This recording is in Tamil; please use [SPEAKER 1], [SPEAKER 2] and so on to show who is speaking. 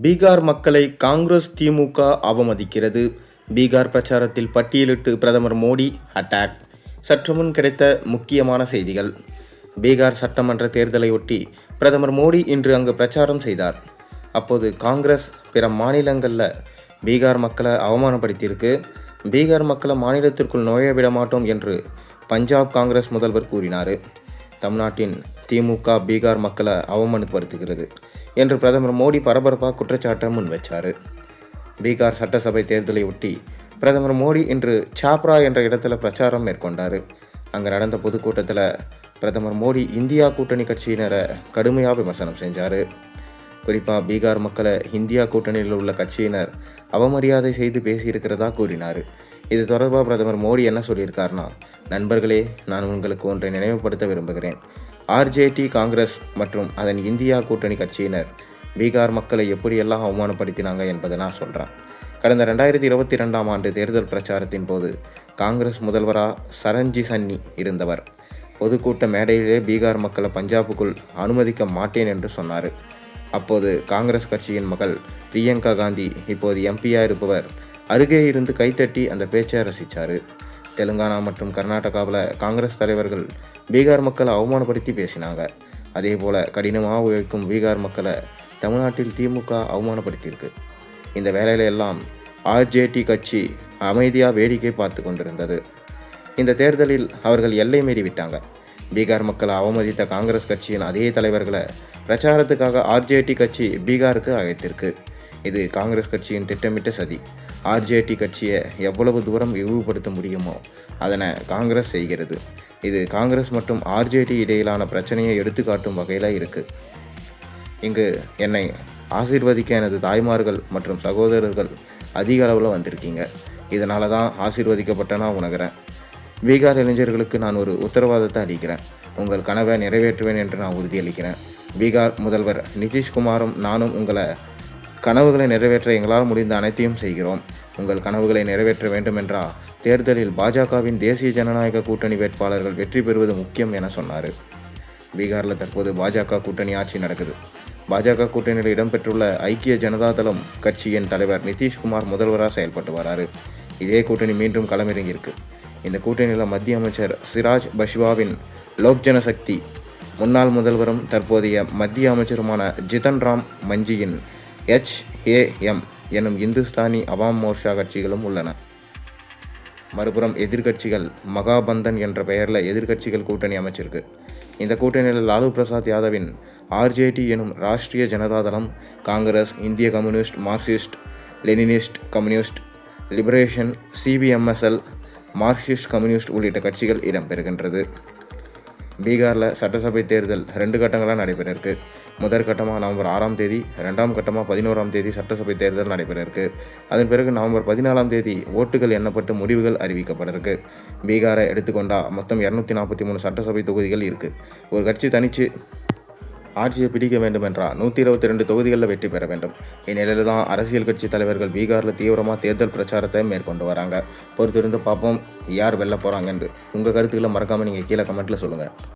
[SPEAKER 1] பீகார் மக்களை காங்கிரஸ் திமுக அவமதிக்கிறது. பீகார் பிரச்சாரத்தில் பட்டியலிட்டு பிரதமர் மோடி அட்டாக். சற்று முன் கிடைத்த முக்கியமான செய்திகள். பீகார் சட்டமன்ற தேர்தலையொட்டி பிரதமர் மோடி இன்று அங்கு பிரச்சாரம் செய்தார். அப்போது காங்கிரஸ் பிற மாநிலங்களில் பீகார் மக்களை அவமானப்படுத்தியிருக்கு. பீகார் மக்களை மாநிலத்திற்குள் நுழைய விட மாட்டோம் என்று பஞ்சாப் காங்கிரஸ் முதல்வர் கூறினார். தமிழ்நாட்டின் திமுக பீகார் மக்களை அவமானப்படுத்துகிறது என்று பிரதமர் மோடி பரபரப்பாக குற்றச்சாட்டை முன் வச்சார். பீகார் சட்டசபை தேர்தலை ஒட்டி பிரதமர் மோடி இன்று சாப்ரா என்ற இடத்துல பிரச்சாரம் மேற்கொண்டார். அங்கே நடந்த பொதுக்கூட்டத்தில் பிரதமர் மோடி இந்தியா கூட்டணி கட்சியினரை கடுமையாக விமர்சனம் செஞ்சார். குறிப்பாக பீகார் மக்களை இந்தியா கூட்டணியில் உள்ள கட்சியினர் அவமரியாதை செய்து பேசியிருக்கிறதா கூறினார். இது தொடர்பாக பிரதமர் மோடி என்ன சொல்லியிருக்காருன்னா, நண்பர்களே, நான் உங்களுக்கு ஒன்றை நினைவுபடுத்த விரும்புகிறேன். ஆர்ஜேடி காங்கிரஸ் மற்றும் அதன் இந்தியா கூட்டணி கட்சியினர் பீகார் மக்களை எப்படியெல்லாம் அவமானப்படுத்தினாங்க என்பதை நான் சொல்கிறேன். கடந்த 2022ஆம் ஆண்டு தேர்தல் பிரச்சாரத்தின் போது காங்கிரஸ் முதல்வராக சரண்ஜி சன்னி இருந்தவர் பொதுக்கூட்ட மேடையிலே பீகார் மக்களை பஞ்சாபுக்குள் அனுமதிக்க மாட்டேன் என்று சொன்னார். அப்போது காங்கிரஸ் கட்சியின் மகள் பிரியங்கா காந்தி, இப்போது எம்பியாக இருப்பவர், அருகே இருந்து கைத்தட்டி அந்த பேச்சை ரசித்தார். தெலுங்கானா மற்றும் கர்நாடகாவில் காங்கிரஸ் தலைவர்கள் பீகார் மக்களை அவமானப்படுத்தி பேசினாங்க. அதே போல் கடினமாக உழைக்கும் பீகார் மக்களை தமிழ்நாட்டில் திமுக அவமானப்படுத்தியிருக்கு. இந்த வேலையில எல்லாம் ஆர்ஜேடி கட்சி அமைதியாக வேடிக்கை பார்த்து கொண்டிருந்தது. இந்த தேர்தலில் அவர்கள் எல்லை மீறி விட்டாங்க. பீகார் மக்களை அவமதித்த காங்கிரஸ் கட்சியின் அதே தலைவர்களை பிரச்சாரத்துக்காக ஆர்ஜேடி கட்சி பீகாருக்கு அழைத்திருக்கு. இது காங்கிரஸ் கட்சியின் திட்டமிட்ட சதி. ஆர்ஜேடி கட்சியை எவ்வளவு தூரம் இழிவுபடுத்த முடியுமோ அதனை காங்கிரஸ் செய்கிறது. இது காங்கிரஸ் மற்றும் ஆர்ஜேடி இடையிலான பிரச்சனையை எடுத்துக்காட்டும் வகையில் இருக்குது. இங்கு என்னை ஆசீர்வதிக்க எனது தாய்மார்கள் மற்றும் சகோதரர்கள் அதிக அளவில் வந்திருக்கீங்க. இதனால தான் ஆசீர்வதிக்கப்பட்ட நான் உணர்கிறேன். பீகார் இளைஞர்களுக்கு நான் ஒரு உத்தரவாதத்தை அளிக்கிறேன். உங்கள் கனவை நிறைவேற்றுவேன் என்று நான் உறுதியளிக்கிறேன். பீகார் முதல்வர் நிதிஷ்குமாரும் நானும் உங்களை கனவுகளை நிறைவேற்ற எங்களால் முடிந்த அனைத்தையும் செய்கிறோம். உங்கள் கனவுகளை நிறைவேற்ற வேண்டுமென்றால் தேர்தலில் பாஜகவின் தேசிய ஜனநாயக கூட்டணி வேட்பாளர்கள் வெற்றி பெறுவது முக்கியம் என சொன்னார். பீகாரில் தற்போது பாஜக கூட்டணி ஆட்சி நடக்குது. பாஜக கூட்டணியில் இடம்பெற்றுள்ள ஐக்கிய ஜனதாதளம் கட்சியின் தலைவர் நிதிஷ்குமார் முதல்வராக செயல்பட்டு வராரு. இதே கூட்டணி மீண்டும் களமிறங்கியிருக்கு. இந்த கூட்டணியில் மத்திய அமைச்சர் சிராஜ் பஷ்வாவின் லோக் ஜனசக்தி, முன்னாள் முதல்வரும் தற்போதைய மத்திய அமைச்சருமான ஜிதன் ராம் மஞ்சியின் HAM எனும் இந்துஸ்தானி அவாம் மோர்ச்சா கட்சிகளும் உள்ளன. மறுபுறம் எதிர்க்கட்சிகள் மகாபந்தன் என்ற பெயரில் எதிர்க்கட்சிகள் கூட்டணி அமைச்சிருக்கு. இந்த கூட்டணியில் லாலு பிரசாத் யாதவின் ஆர்ஜேடி எனும் ராஷ்ட்ரிய ஜனதாதளம், காங்கிரஸ், இந்திய communist, Marxist, Leninist, communist, liberation, CBMSL, Marxist communist உள்ளிட்ட கட்சிகள் இடம்பெறுகின்றது. பீகாரில் சட்டசபை தேர்தல் 2 கட்டங்களாக நடைபெற இருக்கு. முதல் கட்டமாக நவம்பர் 6ஆம் தேதி, 2ஆம் கட்டமாக 11ஆம் தேதி சட்டசபை தேர்தல் நடைபெற இருக்கு. அதன் பிறகு நவம்பர் 14ஆம் தேதி ஓட்டுகள் எண்ணப்பட்டு முடிவுகள் அறிவிக்கப்பட இருக்கு. பீகாரை எடுத்துக்கொண்டால் மொத்தம் 243 சட்டசபை தொகுதிகள் இருக்குது. ஒரு கட்சி தனித்து ஆட்சியை பிடிக்க வேண்டும் என்றால் 122 தொகுதிகளில் வெற்றி பெற வேண்டும். இந்நிலையில் தான் அரசியல் கட்சி தலைவர்கள் பீகாரில் தீவிரமாக தேர்தல் பிரச்சாரத்தை மேற்கொண்டு வராங்க. பொறுத்திருந்து பார்ப்போம் யார் வெல்ல போகிறாங்கன்னு. உங்கள் கருத்துக்களை மறக்காமல் நீங்கள் கீழே கமெண்ட்டில் சொல்லுங்கள்.